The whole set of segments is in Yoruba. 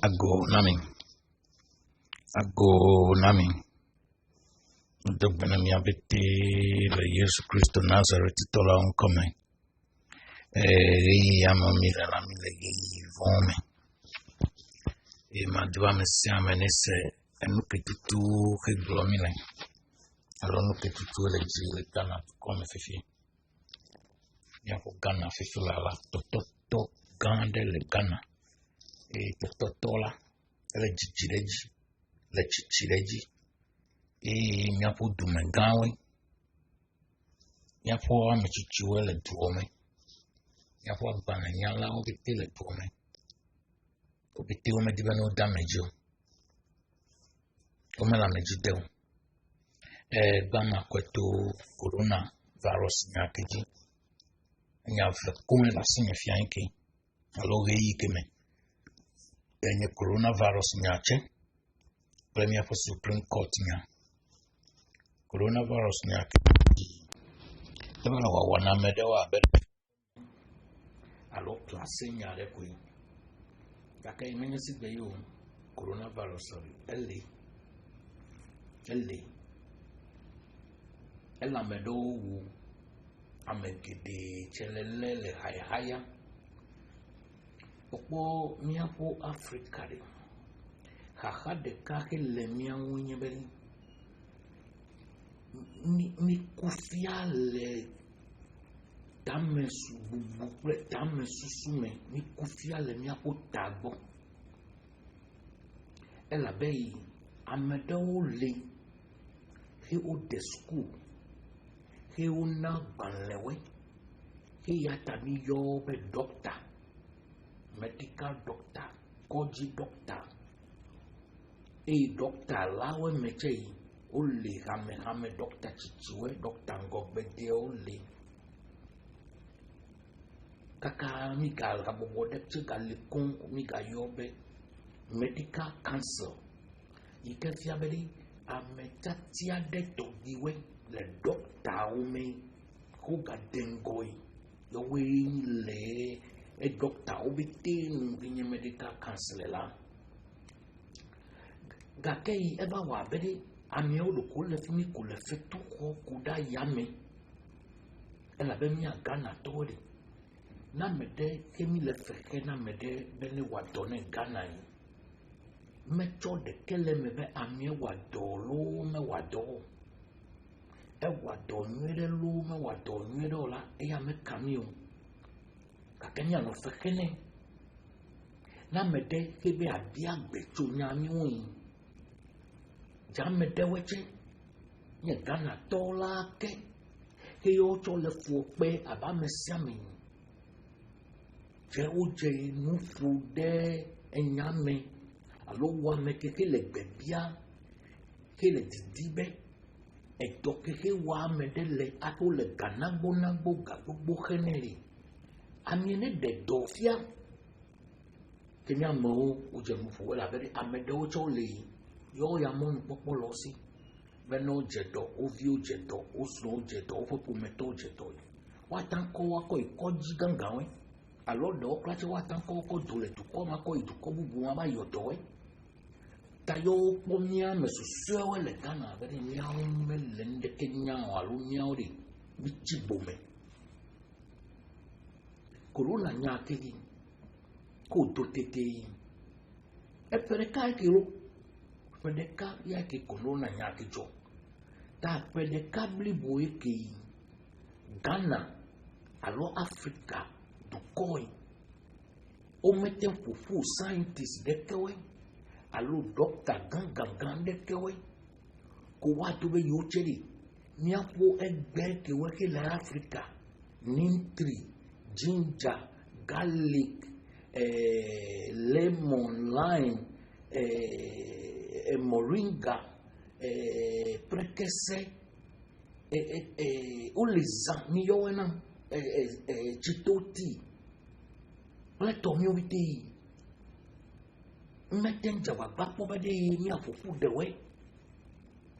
Ago nami. Dogbe na mi abete le Yesu Christo Nazareth tola onkome. Yamami la mi le vome. Madwa me siame ne se enu ketutu ke glomile. Alors nous ketutu le jile Ghana comme fifi. Ya ko Ghana fifi la to gande le Ghana. Totola le chichireji le chichireji miapo dumengawe miapo amechichiwe le duome miapo bananyala obite le duome obite ome dibano damejo ome la mejideo bama kweto corona virus nyakeji nyave kome la sinye fianke alo yi keme enye coronavirus nyache premier for Supreme Court nya coronavirus nyake tebala wa wana medewa be alo classe nya le ko yaka imenye sigbe yo coronavirus ela medo wu amegede chelele haya Opo miapo Africa de haha de kake le miawo nyebeli ni kufia le damesu bubu damesu sume ni kufia le miapo tagbo ela bei amedawo le he o de school he o na banlewe he yata mi yo be doctor medical doctor, koji doctor, doctor lawe meche ole hame doctor chichiwe doctor ngobede ole kaka migal kabobo de chiga lekon miga yobe medical council ikefia beli ametatia de togiwe le doctor ome koga dengoi yowe le doctor obite nunginye medical council la gakei eba wa bede ami o ko le fimi ko le fetu ko kuda yame ela be mi Ghana tori na mede kemi le feke na mede bene wa done Ghana yi mecho de kele me be ami wa dolo me wa do e wa do nwere lu me wa do nwere ola e ya me kamio kakenya no fekene na mede kebe abia gbecho nyami won ja mede weche ye Ghana tola ke yo cho le fu pe aba mesiami je oje nu fu de enyame alo wa me ke le gbebia ke le didibe e to ke wa mede le ato le Ghana gbona gbogbo keneli Amiene de dofia Kenya mo ujemufu wala beri amedo chole yo ya mon popolo si beno jedo ovio jedo oslo jedo popo meto jedo watanko wako ikoji gangawe alodo klache watanko ko dole tuko mako ituko bubu ma yodo tayo pomia mesusu wele Ghana beri nyao melende Kenya alu nyao di bichibome Corona nyakegi ko totete epereka kiro pedeka ya ke corona nyakejo ta pedeka blibo eke Ghana alo Africa dukoi o meten fufu scientist dekewe alo doctor gangan dekewe ko watu be yocheri miapo egbe kewe ke la Africa nintri ginger, garlic, lemon, lime, moringa, prekese, uliza miyowena, chitoti, leto miyobiti, metenja wabapo bade miafufu dewe,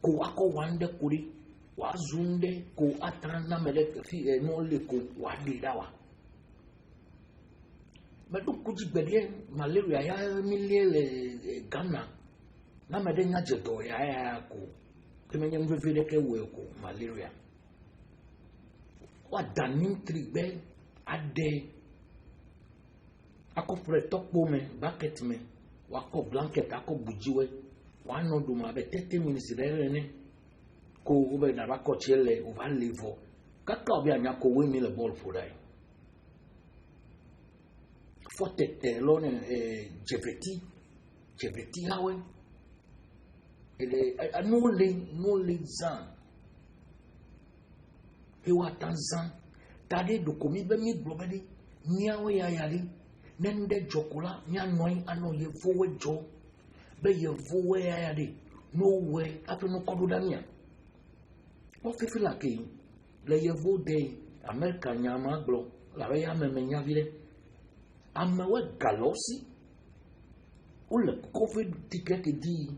kuwako wande kuri, wazunde ku atana meleke fi no le ku wadidawa mais donc quand tu bélier malaria ya milliers le Ghana na me de nya jedo ya ko que me nyam vivre que we ko malaria wa danim tribe ade akofre tokpo me bucket me wa ko blanket ako bujiwe wa no do ma be 30 minutes re ne ko ube na ba ko chele o va levo kaka obi anya ko we mi le ball for dai forte lone jeveti hawe ele no le zan e wa tanzan tade do komi be mi globally niawe ya yali nende jokola nya noi ano ye fowe jo be ye fowe ya yali no way ape no kodudania o fifi la ke le ye vo de America nyama glo la be ya memenya vile amewe galosi ou le covid ticket dit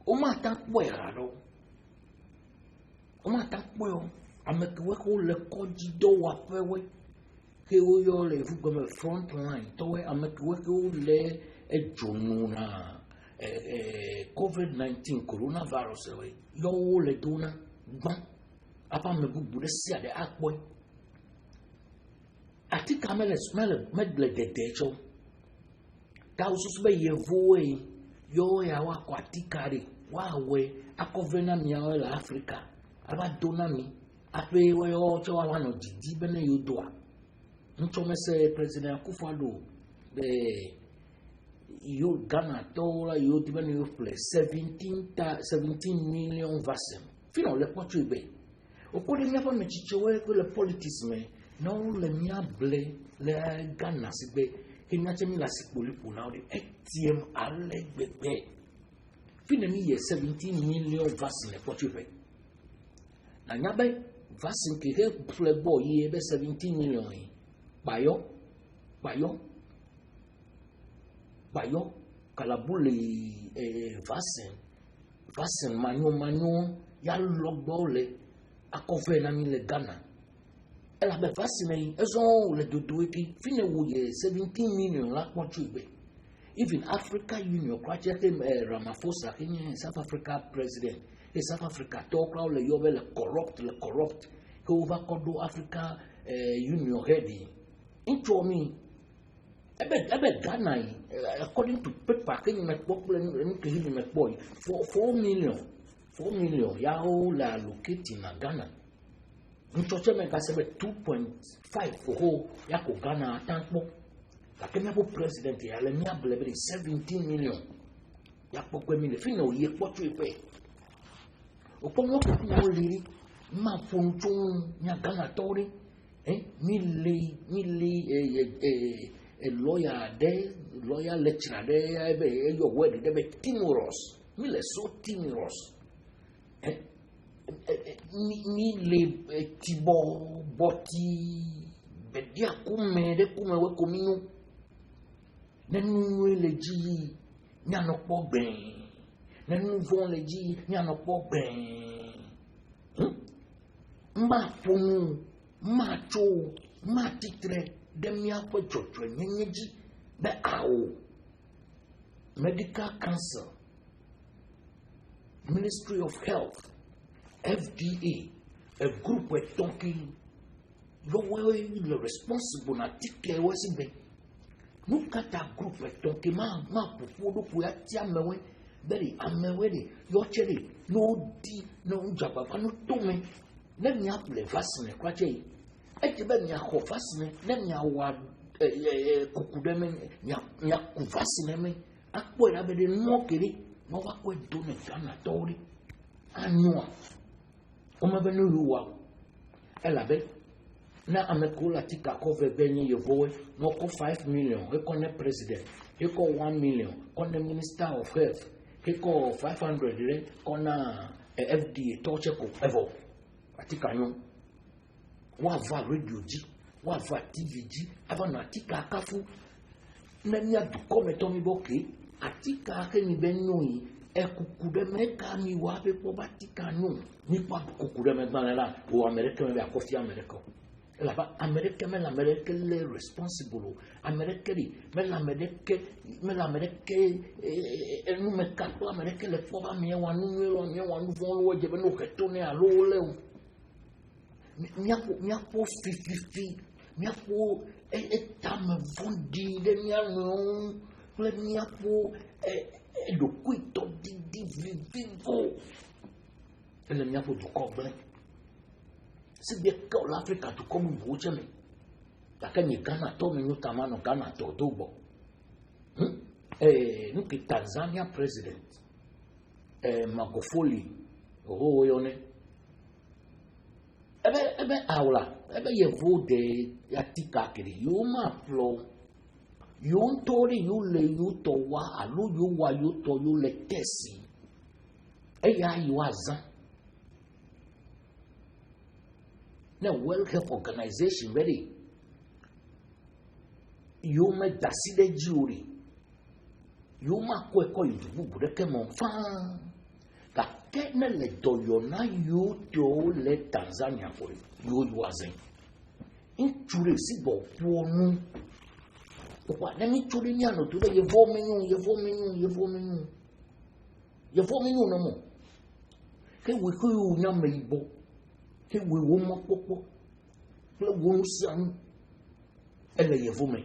o ma ta poera do o ma ta poyo amewe ko le koji do wa pewe ke o yo le fu comme front line to we amewe ko le ejonuna covid-19 coronavirus we yo le dona gban apa me bubu de sia de akpo ati kamele smell medle de decho ka ususu be yevoe yo ya wa kwatikari wa we akovena mi ya la Africa aba donami ape we yo cho wa no didi bene yodoa ncho mese president Akufo-Addo de you Ghana tola you bene you play 17 million vaccine fino le pochu be okode mi afa me chichewe ko le politics me no le mia ble le Ghana sigbe kenya mi la sipolipo na de ATM ale gbegbe fina mi ye 17 million vaccine pochupe na nyabe vaccine ke he flebo ye be 17 million yi bayo kalabule vaccine manyo ya logbo le akove na mi le Ghana elle avait vacciné, elles ont le dodo et puis fini où il y a 17 millions là pour tuer. Even Africa Union, quoi tu as Ramaphosa, qui est South Africa president, et South Africa talk là le yobe le corrupt, que on va kodo Africa Union ready. Into me, ebe Ghana, according to paper, que nous mettons pour nous mettre boy 4 million, ya o la allocate in Ghana. Nchoche me ka sebe 2.5 for yako Ghana atanpo la kenya po president ya le mia blebe 17 million yako kwa mile fino ye kwotu ipe opongo ko mo liri ma funju nya Ghana tori mili lawyer lecturer de ebe yo word de be timorous mile so timorous ni le tibo boti bedia kume we kominu nenu le ji nyano po ben nenu von le ji nyano po ben ma ponu ma cho ma titre de mi akwa jojo nyenyeji be awo medical council Ministry of Health FDA, a group were talking, le responsible na tike wesibe. Look at that group were talking, ma pufudo puya ti amewe, beri amewe de, yocheri, no di, no jababa, no tome. Let me up the vaccine, kwache. Eti be nya ho vaccine, let me wa kukudeme, nya ku vaccine me. Akpo ya be de no kiri, no wa kwe done Ghana tori. Anua. Oma benu luwa elabe na amekula tika cover benye yevoe no ko 5 million e konne president e ko 1 million konne minister of health e ko 500 re kona FDA toche ko evo atika nyon wa va radio ji wa va TV ji ava na atika akafu na nya du kometo mi boke atika ke ni benyi ekukude meka mi wabe po batika no nipa kukude me banela o America me akofi America là-bas Amérique mais l'Amérique est responsible Amérique mais l'Amérique nous me capte l'Amérique les pauvres mais on nous vont le je vais nous retourner à l'eau mia po fififi mia po etame vondi de mia no le mia po do quito di vivo le mia po du coble si bien que l'Afrique tu comme un bouche mais la kenya Ghana to me nyuta mano Ghana to dubo nuki Tanzania president Magufuli yone ebe aula ebe yevu de yatika kiri yuma flow yuntori yule yuto wa alu yuwa yuto yule tesi eya yuaza na World Health Organization ready yuma daside juri yuma kweko yubu bureke monfa ne le doyona yoto le Tanzania for yo yuazen inchure si bo ponu kwa na mi chure ni ano to ye vo menyu na mo ke we ko yu nya meibo ke we wo mo popo le wo nsan ele ye vo me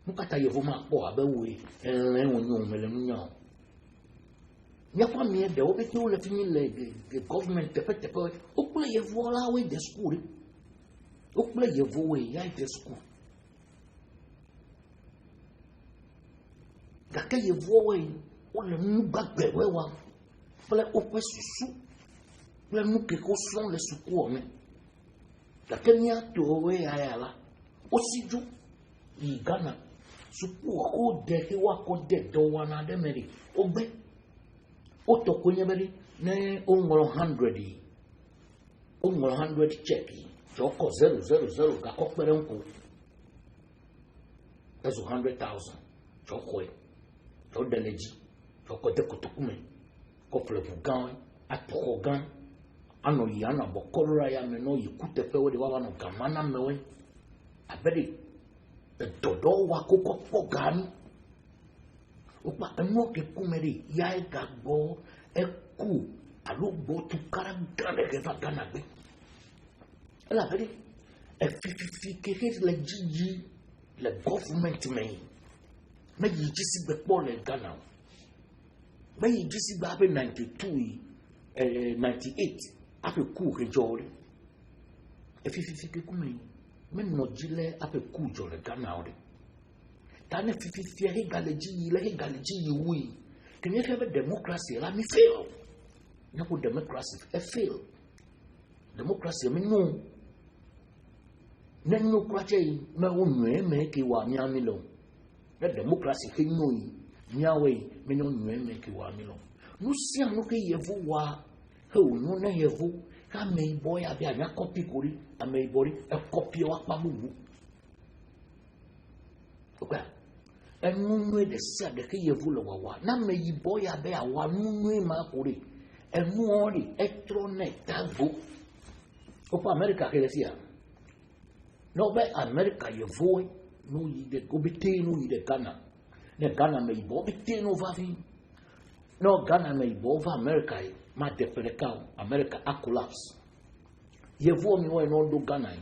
mukata ye vo ma po abewe ele wonyu mele nya il y a pas mieux de obéter ou le finir le government te fait peur ou pour y voir là où des schools ou pour y voir il y a des schools d'accord y voir ou le nous bagbe wa pour le opé sous pour nous que sont les secours mais d'accord y a tout ouais là aussi du il Ghana secours ko de wa ko de do wana de meri obé Oto kwenye bari ne ungolo 100 check choko 000 ka kokpere nko ezo 100,000 choko to deleji choko de kutukume ko plevugan atogan ano yana bokolora ya meno yikute pewe de waba no gamana mewe abedi dodo wa kokko gani Opa eno ke kumeri ya gagbo eku alugbo tu karagane ke Ghana gbe la veri e fififi ke le jiji le government me yi jisi gbe po le Ghana me yi jisi gba be 92 98 ape ku ke jore e fififi ke kumeri me no jile ape ku jore Ghana ore Tane fifi hegaleji yui. Can you have a democracy? Let me fail. You have democracy. I fail. Democracy, I mean, no. Then no crache, my own make you a miamilo. That democracy, he know Yahweh, me no make you a milo. No see, I'm looking yevu wa. Who no na yevu. I may boy, I be a copy kuri, I may body a copy of Babu. Okay. Enunwe de se de ke yevulo wawa na me yibo ya be awa nunwe ma kore enu ori electronic tago opa America ke lesia no be America yevo no yi de obite no yi de Ghana ne Ghana me yibo obite no vavi no Ghana me yibo va America ma de pereka America a collapse yevo mi wo no do Ghana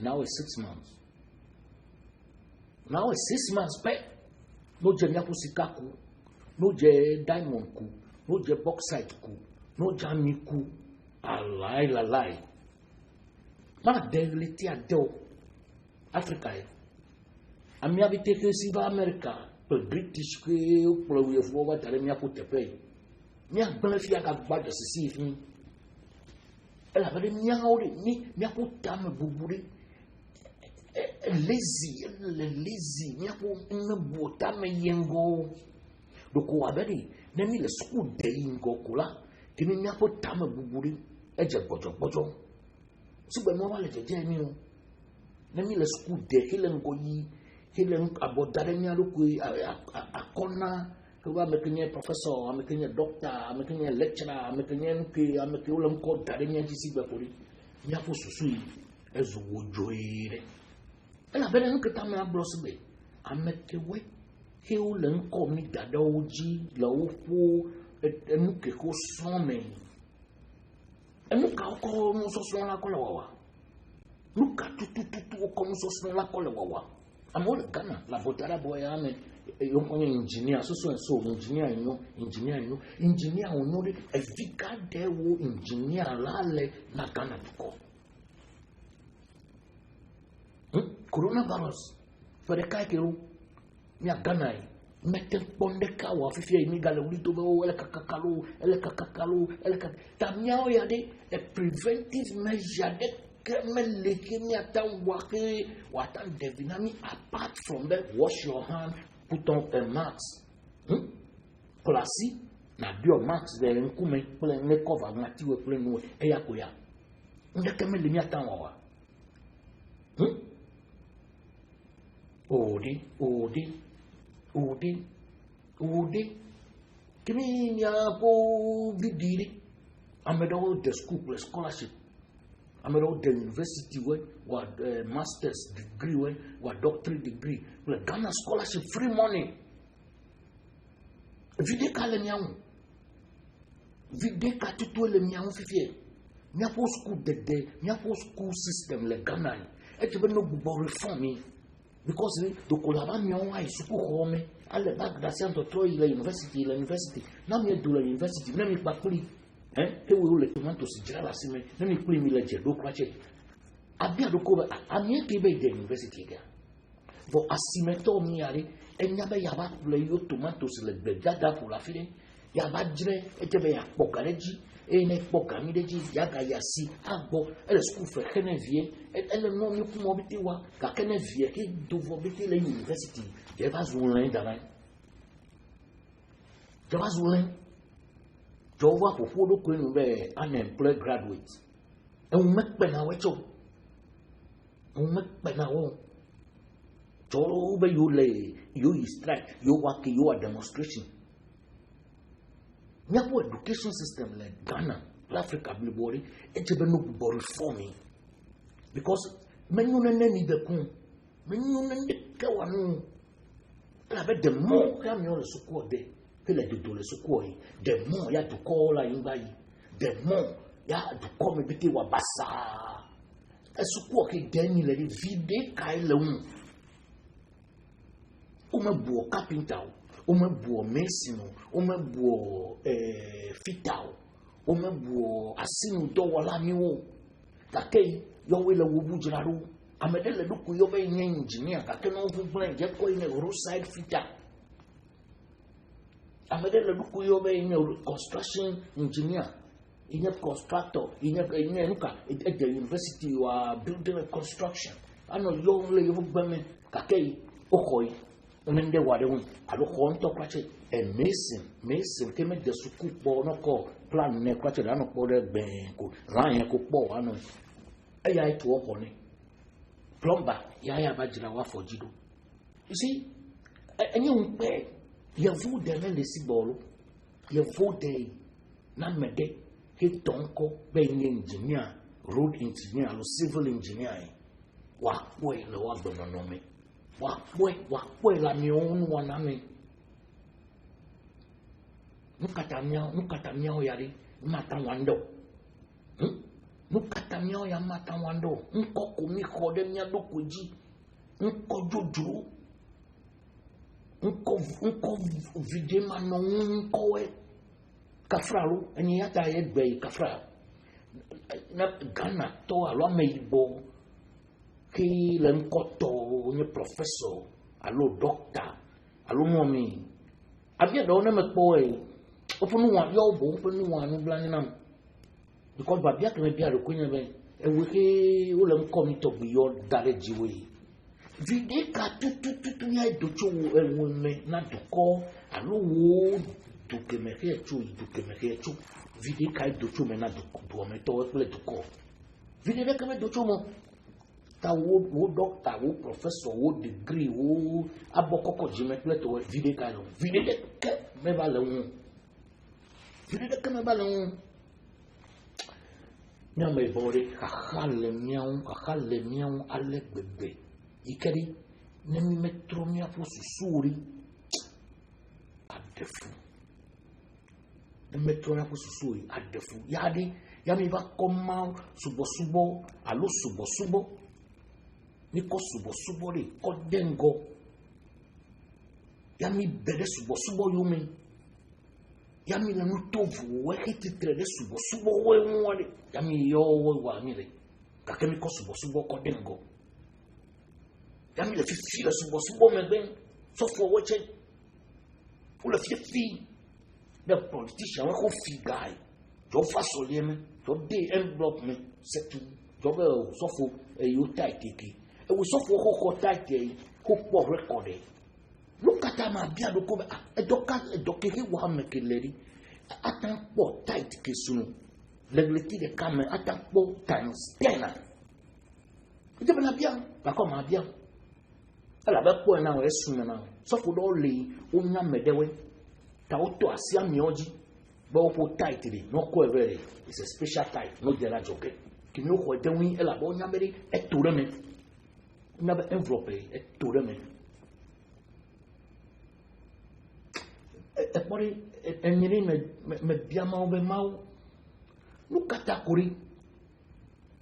now it's 6 months now it's 6 months back no je miapo sika ku no je diamond ku no je bauxite ku no jami ku alai ma debility ado Africa ami habite que si va America pe British que pour le voir tare miapo tepe mi agban fi aga gba de sisi fi ela ba de mi ori ni miapo tam buburi lazy miapo nbota me yengo doko abedi nemi le school de ingo kula kini miapo tam buburi eje bojo sugbe mo wale jeje mi o nemi le school de kile ngo yi kile abodare mi aluku akona ko ba mekenye professor amekenye doctor amekenye lecturer amekenye nki amekenye ulam ko dare mi jisi gbe pori miapo susu yi ezu wojoire ela bene no keta me abrosbe amekewe he o le nko mi dada oji la ofu enu ke ko some enu ka ko no so so la ko la wawa nuka tutututu ko no so so la ko la wawa amol Ghana la botara boya ame yo ko engineer so engineer onyo de evika de wo engineer la le na Ghana ko coronavirus for the kaikero mi Ghana mete ponde ka wa fifia mi gale uri to be ele kakakalo tamia ya de a preventive measure de kemele kimi atan wake watan devinami apart from that wash your hand put on a mask plasi na bio mask de nkume pele ne cover ngati we pele no eya koya nde kemele mi atan wa Odi. Kimi ya po vidiri. Amedo the school scholarship. Amedo the university wa master's degree wa doctorate degree. Le Ghana scholarship free money. Vide kale miawu. Vide ka tutu le miawu fifie. Miapo school miapo school system le Ghana. E ti be no bubo reform because the collaboration is super home. All the back that sent to Troy University, now me do the university, let me bakuli. He will let tomatoes jala sime, let me put me like do crache. Abia do cover, I'm here to be the university there. For asimeto miari, and yabe yaba play your tomatoes like the jada for la fine, yabadre, etebe ya pokaleji. Ene poka mideji yaga yasi abo ele school for kenevie ele no mi ku mobiti wa ka kenevie ki do vobiti le university je va zoulin dara je va zoulin jo wa po fodo ko nu be unemployed graduate e un mekpe na wecho un mekpe na wo jo be you strike you work you a demonstration. Nyako education system like Ghana, Africa, Blibori, it's a no reforming. Because many need the coon, many need the one. The more come on the support day, feel like you do the support, the more you have to call in by, the more you have to come a bit of bassa. A support again, let it vide Kailum. Umabu carpenter. Buo mason, buo fital, buo asinu do wala miwo. Kake yo wele wubu jiraru. Amedele duku yo be engineer. Kake no blend je ko in roadside fital. Amedele duku yo be construction engineer. In a constructor. In a nuka at the university you are building a construction. I know yo le yo beme kake okoi. Onende wade won alo honto kwache mason keme de suku po no ko plan ne kwache da no po de ben ko ran ko po anu eya itu oko ni plumber ya ba jira wa fojido you see enye unpe ye vo de le si bolo ye vo de na mede he tonko be ni engineer road engineer lo civil engineer wa po le wa gbono no me wakwe la mionu waname nukatamia yari mata wando nukatamia ya mata wando nko kumi khode nya dokuji nko jojo nko videma no nko we kafraru eni yata ye gbe kafra na Ghana to alo meibo ki le nkoto ni professor alo doctor alo momi abia do na mekpo e ofunu wa yo bo ofunu wa no blani nam because babia ke me bia ro kunya be e we ke o le nko mi to bi yo dare jiwe vide ka tutu ya docho enwe me na doko alo wo duke me ke chu vide ka docho me na doko do me to e ple doko vide ka me docho mo ta wo doctor wo professor wo degree wo abokoko jime ple to vide ka lo vide ke me ba le won vide ke me ba le won Nyame bore kakale miau ale bebe. Ikeri nemi metro mia po susuri adefu. Metro mia po susuri adefu. Yami va koma subo alo subo. Niko subo le kodengo. Yami bere subo yume. Yami le nutovu we hititre de subo we mwale. Yami yo we wa mire. Kakemi ko subo kodengo. Yami le fifi le subo me ben. Sofo weche. Ou le fifi. The politician we ko fi guy. Jo fa solie me. Jo de envelope me. C'est tout. Jo be sofo e yo tight ki. E we sofo ko tight e ko po recordé. Look at my beard, a doctor wa mekeleri. Atan po tight kesunu. Legleti de camera atan po times 10. Ite bana bien, ba ko ma bien. Ala ba po na we sunu na. So for do le onya medewe. Ta oto asia mioji. Ba o tight de no ko evere. It's a special tight, no de la joke. Kini o ko denwi ela ba onya mere e tore me. Na ba envelope e tore me. Epori enyiri me biama obe mau nukata kuri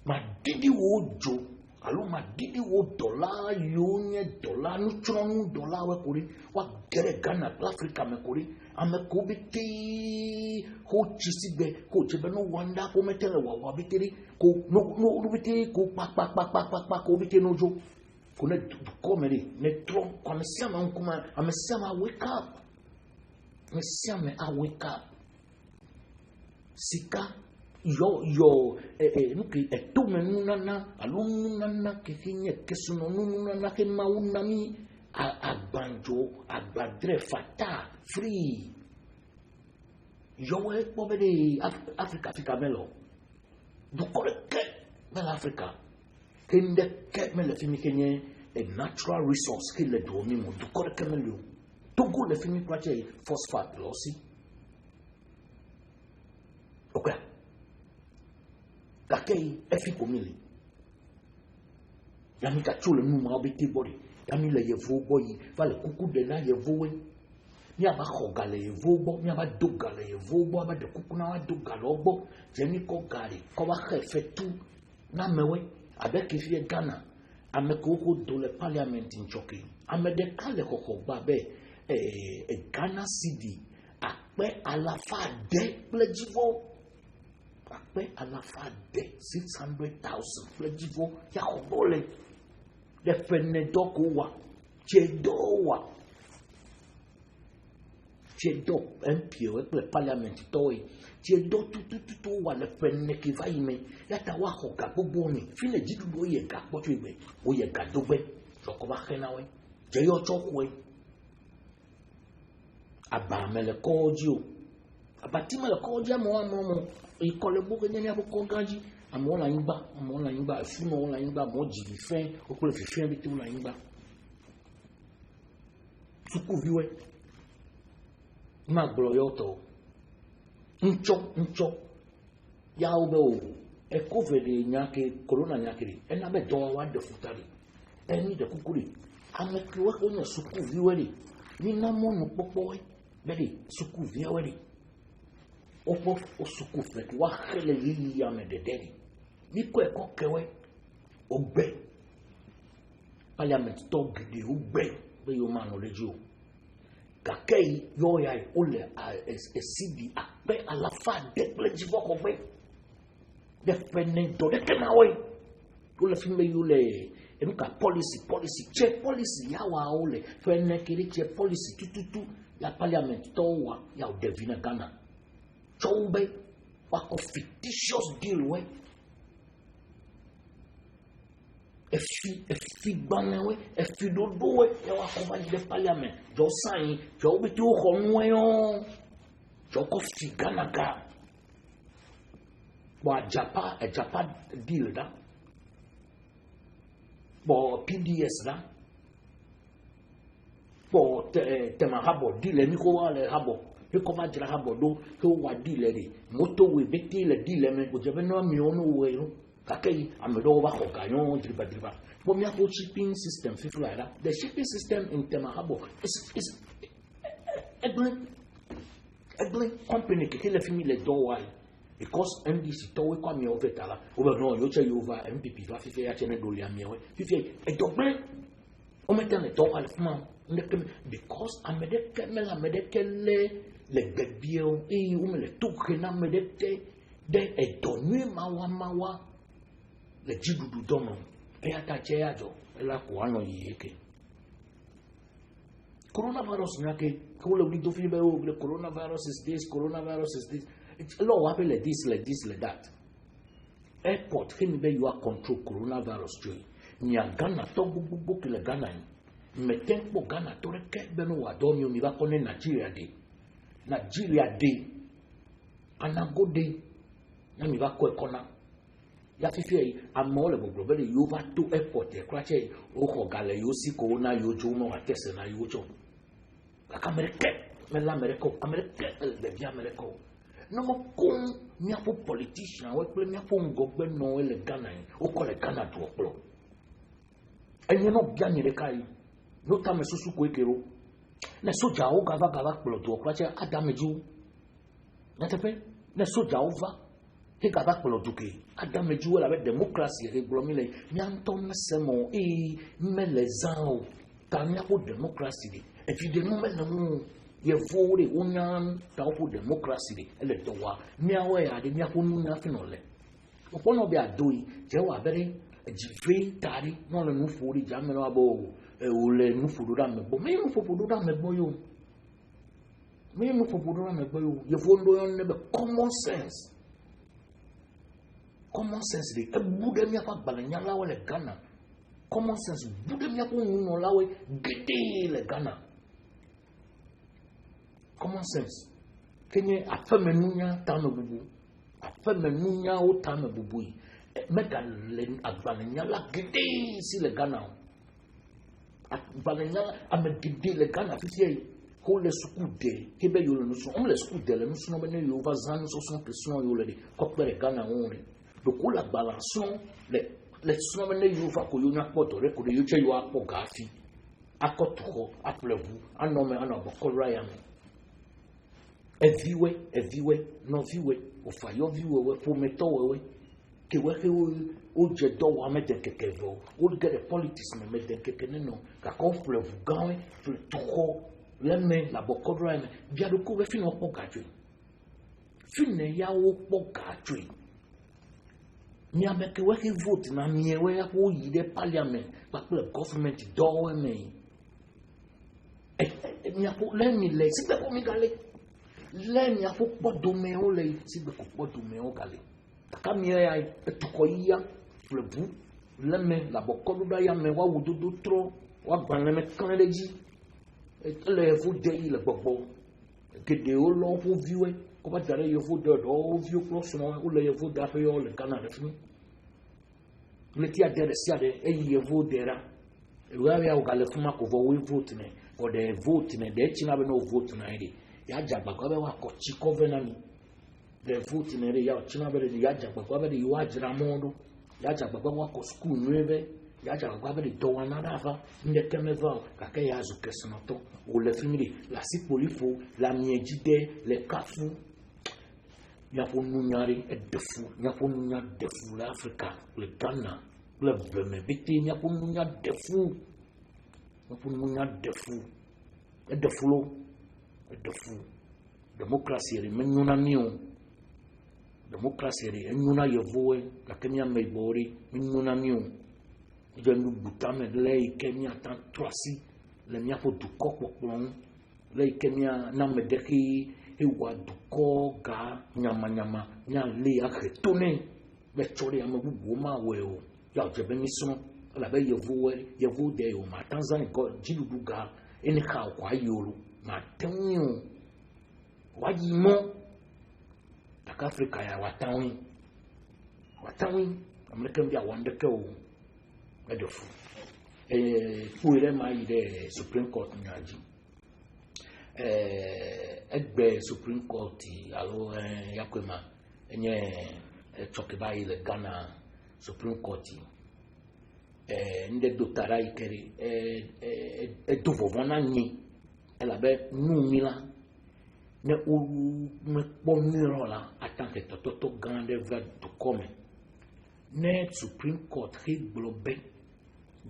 madidi wojo alo madidi wo dollar yonye dollar nutronu dollar we kuri wa gere Ghana Africa me kuri ame ko biti ho chisibe ko chebe no wanda ko metere wa bitiri ko no biti ko pa ko biti nojo ko ne ko meri ne tron ko me siama nkuma ame siama wake up. Messiame a wake up. Sika yo nuki etume nunana alununana kefinye kesuno nunana ke maunami agbanjo agbadre fata free. Yo we pobede Africa melo. Du koreke mel Africa. Kende ke mel fimi kenye a natural resource ke le do mi mo du koreke melo. Togo le fini prache phosphate losi. Ok. Kakei efi komili. Yami kachule numa obiti body. Yami le yevo boyi. Vale kuku de na yevo we. Mi aba khoga le yevo bo. Mi aba doga le yevo bo. Aba de kuku na wa doga le obo. Jeni ko gari. Ko wa khefe tu. Na mewe. Abe kifie Ghana. Ame koko do le parliament in choki. Ame de kale koko babe. Ghana CD akpe alafa de plejivo akpe alafa de 600,000 plejivo ya kobole de pene doko wa chedo MPO le parliament toy chedo tu wa le pene ki va ime ya ta wa hoka boboni fine jidu do ye ga potu igbe o ye ga dogbe soko ba kenawe je yo chokwe aba mele kojo abati mele kojo mo ikole buke nyanya buko ganji amo la yinba funo la yinba mo jigi fen okole fifen bi ti la yinba suku viwe ma gboro yoto ncho ya obe o e covid nyake corona nyake ena be do wa de futari eni de kukuri amekiwe ko nya suku viwe ni na mo no popo we bedi suku vieweri opo osuku flet wa khele yi ya me de dedi ni ko e ko kewe ogbe parliament to gidi ogbe be yo ma no lejo kakei yo ya ole cd ape alafa de pleji voko be de pene do de kenawe ole fi me yule enuka policy che policy ya wa ole pene kiri che policy tututu la parliament towa ya devina Ghana chombe wako fictitious deal we efi gbanewe efi dodowe ya wako ba de parliament jo sign jo bi ti o ko nwe yo jo ko fi Ghana ga wa japa deal da bo PDS da bo tema habo dile mi ko wale habo he koma jira ha bodo he wa di le de moto we beti le di le me ko je be no mi onu we no kakai amedo wa ko ganyo driba but me apo shipping system feel like that the shipping system in Temahabo is a company ke le fimi le do wa because MDC to we kwa mi o vetala o be no yo che yo va MPP va fifi ya chene do lia mi we fifi e do ble o meten le do wa le fuma because amedeke me la medeke le gbebio e o me le to ke na medeke de e do nu mawa le jidudu domo e ata che ajo e la ko ano yeke coronavirus na ke ko le wi do fi be o le coronavirus is this it's a lot happen like this like that airport him be you are control coronavirus joy nya Ghana to gbugbu ke le Ghana me tempo Ghana to reke be no wa do mi ba ko ne Nigeria day anago day na mi ba ko ekona ya fifi amo le gbogbo be you over to airport e krache o ko gale yo si ko na yo jo mo atese na yo jo ka America me la America le bi America no mo kon mi apo politician we pe mi apo ngogbe no le Ghana o ko le Ghana do oplo enye no bia ni le kai no ta me susu ko ekero na soja o gava plo do krache adameju na tepe na soja o va he gava plo duke adameju la be democracy re glomile mi anton semo me les ans ta mi apo democracy e fi de no me no ye vote unyan ta opo democracy ele to wa mi awe ya de mi apo nu na finole opo no be adoi je wa bere jive tari no le nu fori jamelo abo o le nu fodo da mebo me nu fodo da mebo yo ye vondo yon ne be common sense de e bude mi afa balanya lawe le Ghana common sense bude mi apo nu no lawe gede le Ghana common sense kenye afamenunya tame bubu afamenunya o tame bubu mega le agbalenya la gede si le Ghana agbalenya amegede le Ghana fifi ko le sukude kebe yo le nusu on le sukude le nusu no be ne yo va zan so son question yo le ko pere Ghana on re do ko la balance le suno be ne yo va ko yo na poto re ko yo che yo apo gafi akotoko aplevu anome anobo ko raya me eviwe no viwe o fayo viwe we prometo we ke o je do wa meten kekevo o get the politics me meten kekene no ka confle vous gawe fle toko lemme la bokodra me bia do ko we fino po gadwe finne ya wo po gadwe mi ameke we ke vote na mi we ya ko yi de parliament pa pe government do we me mi apo lemme le si pe ko mi gale le mi apo podo me o le si be ko podo me o gale takamia ya etukoia flebu leme la bokodo ya me wa wududu tro wa gbanle me kan leji le fu de ile gbogbo gede o lo fu viwe ko ba dare yo fu de do viu plus no o le yo fu da fe yo le kana de fun le ti ade si ade e yo fu de ra e wa ya o gale fun ma ko vo we vote ne ko de vote ne de chi na be no vote na ide ya jagba ko be wa ko chi covenant the vote in area ya china bere ya jagba kwa bere yo ajira mondo ya jagba kwa ko school nwebe ya jagba kwa bere do wana dafa ndeke meva ka ke ya zu kesnoto o le finiri la sipolifo la miejide le kafu ya fo nunyari edefu ya fo nunya defu la Africa le Ghana le beme biti ya fo nunya defu edefu democracy re menyuna niu democracy re enyuna yevoe la kemia meibori enyuna niu je nu butame le kemia tan troisi le mia fo duko popon le kemia na medeki ewa duko ga nyama nya le akhetone be chori amabubu ma weo ya je be miso la be yevo de o ma Tanzania go jiludu ga eni ka kwa yoro ma tenyo wajimo taka Africa ya watawi America mbia wandeke o edofu uire mai de Supreme Court nyaji egbe Supreme Court alo yakwema enye chokibai le Ghana Supreme Court nde dotara ikeri edovovona nyi elabe numila ne o me poniro la attente toto grande va to come ne Supreme Court he globe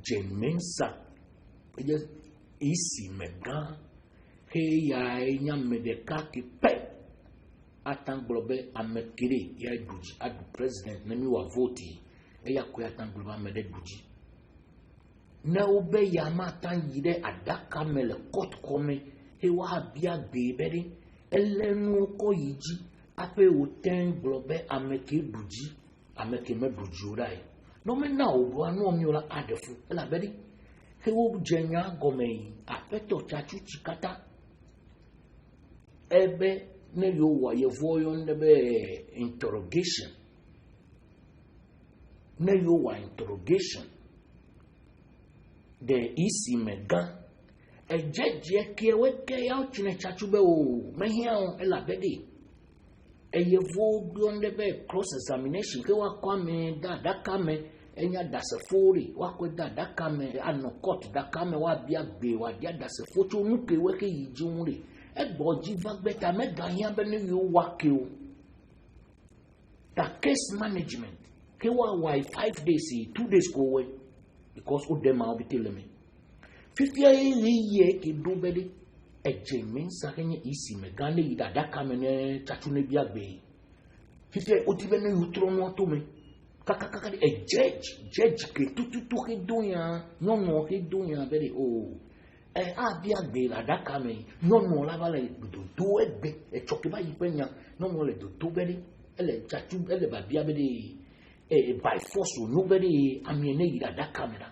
jemensa ici mega he ya nya medeka ki pe atan globe amekiri ya duji adu president na mi wa vote ya ko atan globe amede duji na obe ya matan yide adaka mele court come he wa bia gbebere elenu ko yiji ape oten globe ameki duji ameki me duji orai no me na obo anu omi ola adefu ela bedi he wo jenya gome apeto chachu chikata ebe ne yo wa ye voyo ndebe interrogation ne yo wa interrogation de isi mega ejeje kiewe ke ya chine chachube o mehia on ela bedi eye vo ndebe cross examination ke wa kwa me da kame enya dasefori wa ko da kame ano court da kame wa bia gbe wa dia dasefocho nuke we ke yijunre egbo jiva beta mega yan be ni yo wa ke o the case management ke wa 5 days 2 days go away because o dem ma be tell me fifia ye ke do bedi ejemin sa kenye isi mega ne ida da kame ne chachu ne bia gbe fifia o ti be ne utro no to me kaka a judge ke tutu ke doya no ke doya bedi o bia gbe la da kame no la vale do egbe e choke ba yipenya no le do bedi ele chachu ele ba bia bedi by force no bedi amiene ida da camera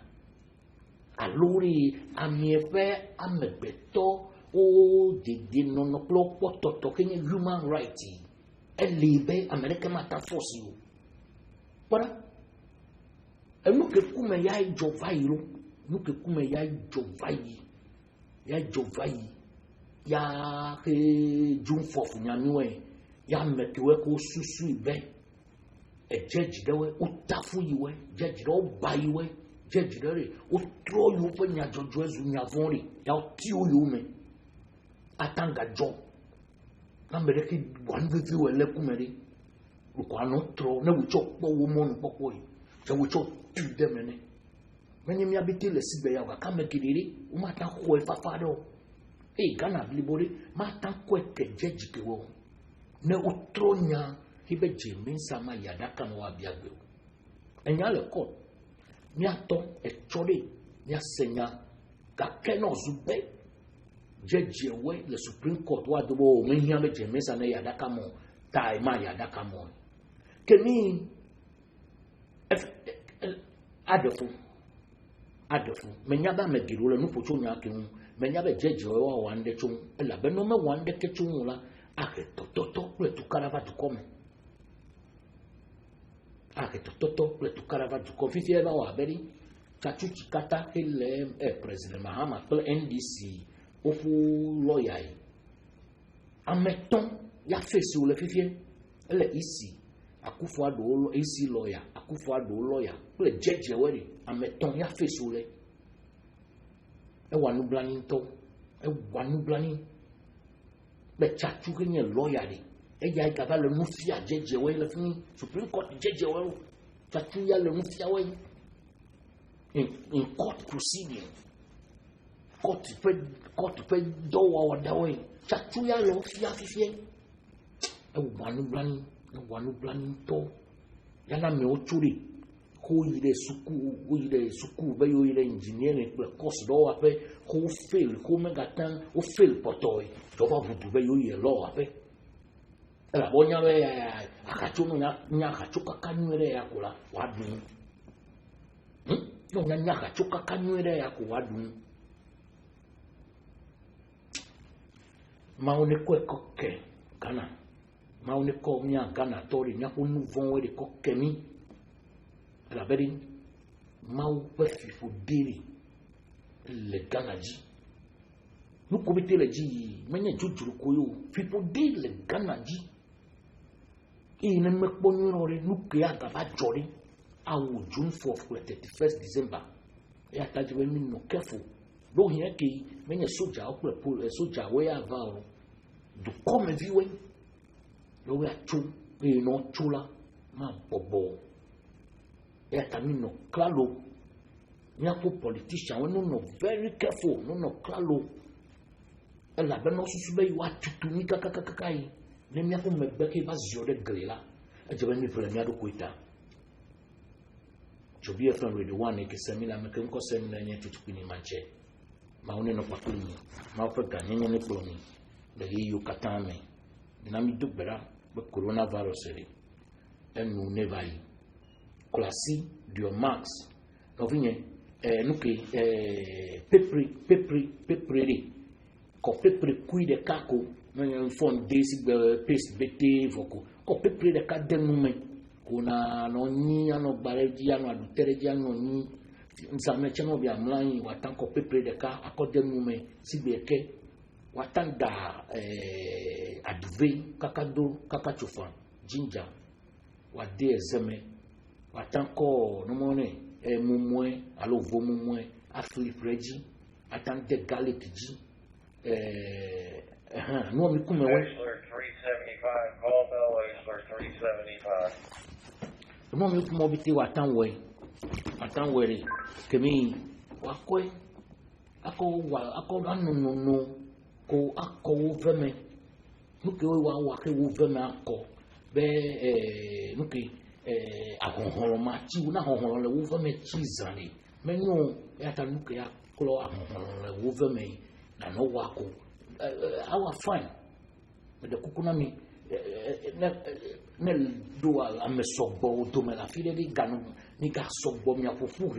alori amiefe amebeto o de no plo poto kenye human rights elibe america mata force you para nuke kume ya jovairo nuke kume ya jovai ya ke junfofu nyamiwe ya mekiwe ko susu ibe judge dewe utafu yiwe judge do bayiwe judge dere o tro yu pe nya jojo ezu nya vonri ya ti o yu me atanga jo na mereki wanvivi wele kumeri ko no tro na wucho po wo mo no popo yi se wucho tu de mene meni mi abiti le sibe ya ka mekiriri o mata ko e papa do Ghana blibori mata ko ke jeji ke wo ne utronya hibe jemin sama yadaka no abiagbe enya le ko mi ato e chori mi asenya ka keno zube jeji we le Supreme Court wa do bo me hia be jemin sama yadaka mo tai ma yadaka mo keni adefu menya ba megiro le nupocho nya kenu menya be jeje wa wande chung la be no me wande ke chung la ake tototo le tukarava tukome ake tototo le tukarava tukome fifi ba wa beri chachu chikata ele president Mahama ple NDC ofu lawyer ameton ya face o le fifi ele isi Akufo-Addo AC lawyer Akufo-Addo lawyer ple jeje we ameton ya face o le wanu blani to wanu blani be chachu kenye lawyer de ya ikaba le nufia jeje we le fini Supreme Court jeje we chachu ya le nufia we in court proceeding court pe do wa da we chachu ya le nufia fifie wanu blani to yana me ochuri ko ire suku be yo ire engineering pe course do wa pe ko fail ko mega tan o fail potoi to ba bubu be yo ye lo wa pe la bonya be akachuno nya akachuka kanywere ya kula wadu no nya akachuka kanywere ya ku wadu maone ko koke kana maone ko nya kana tori nya ko nuvon we de kokemi la beri mau pe fifo diri le ganaji nous commettons les dits, mais il y a people did le Ghana dit. Et ne me connaît nous créer à Jolly à June 4th, 31st December. Et à ta journée, nous careful. Donc, il y a qui, mais il y a soja, soja, way avant. De comme viewing, le way à chou, et non chula, ma bobo. Et à ta mine, clalo. Il y a pour politiciens, nous very careful, nous clalo. Et la bonne chose, c'est que tu kakakai. Les miens pour me bec et va zioler grilla. Et je vais me faire le mien de Kuita. Je vais faire le one et que c'est mis la me comme c'est mis la tout pini manche. Ma on est non pas connu. Ma on peut gagner les promis. Le rio katame. Dinami dubera, le coronavirus. Et nous ne va y. Classi, du max. Donc, nous qui pepri. Quand pepri cuit de caco. Un fond basic paste bete voko ko pepre de ka denu me kuna no ni ano bareji ano adutereji ano ni nsame cheno bia mlan watan ko pepre de ka akodenu me sibeke watan da aduve kakado kakachufa ginger wade ezeme watan ko no mone mumwe alo vo mumwe afri freji atan de garlic ji no me come away. 375, call Bell Whistler 375. The moment you come over to Watan way, Kemi, Wakwe, Ako, no, go Ako Verme, Nuki, Wake Verme, Ako, Be, Nuki, Ahormachi, Nahon, the Wolverme Chizani, Menu, Yatanuki, Kolo, Wolverme, and no Wako. Our fine, but the Kukunami nel dual a messo bo to me la fine di Gano, ni gasso bo mia fufu.